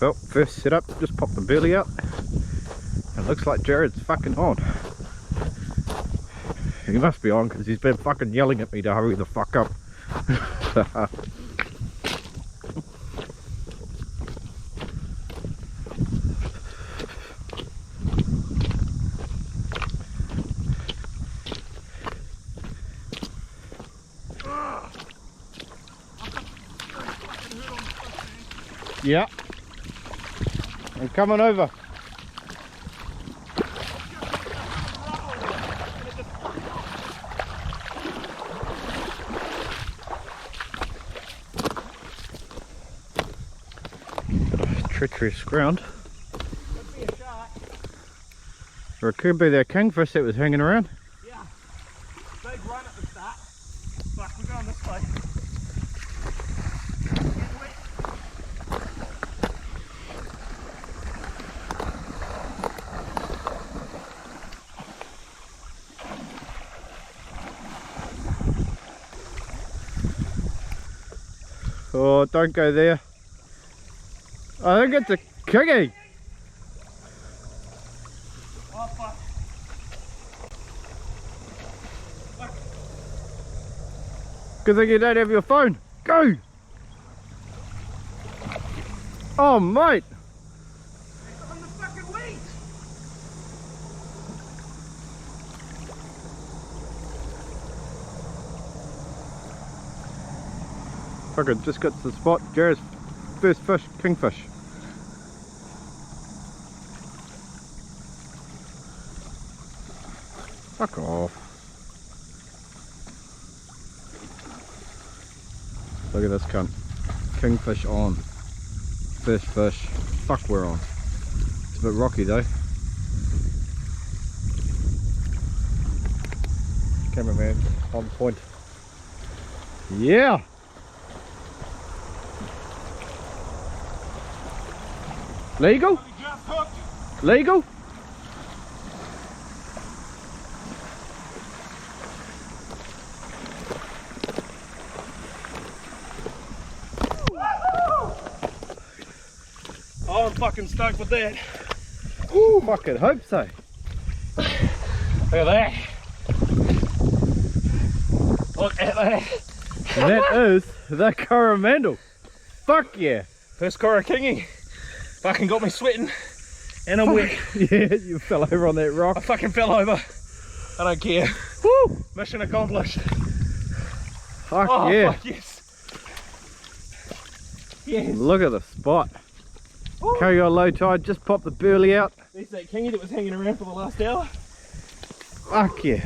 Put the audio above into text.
Well, first setup, just pop the burley out. It looks like Jared's fucking on. He must be on because he's been fucking yelling at me to hurry the fuck up. Yeah. I'm coming over. Treacherous ground. Could be a shark. Or it could be that kingfish that was hanging around. Yeah. Big run at the start. But we're going this way. Oh, don't go there. I think it's a kingy. Oh fuck. Good thing you don't have your phone. Go! Oh mate! It's on the fucking weeds. Fucking just got to the spot. Jared's first fish, kingfish. Fuck off. Look at this cunt. Kingfish on. First fish. Fuck, we're on. It's a bit rocky though. Cameraman on point. Yeah! Legal? Legal? Oh, I'm fucking stoked with that. Ooh, fucking hope so. Look at that. Look at that. That is the coromandel. Fuck yeah. First Coro kingy. Fucking got me sweating. And I'm wet. Yeah, you fell over on that rock. I fucking fell over. I don't care. Woo! Mission accomplished. Fuck Oh, yeah. fuck yes. Yes. Look at the spot. Woo. Carry on low tide, just pop the burley out. There's that kingy that was hanging around for the last hour. Fuck yeah.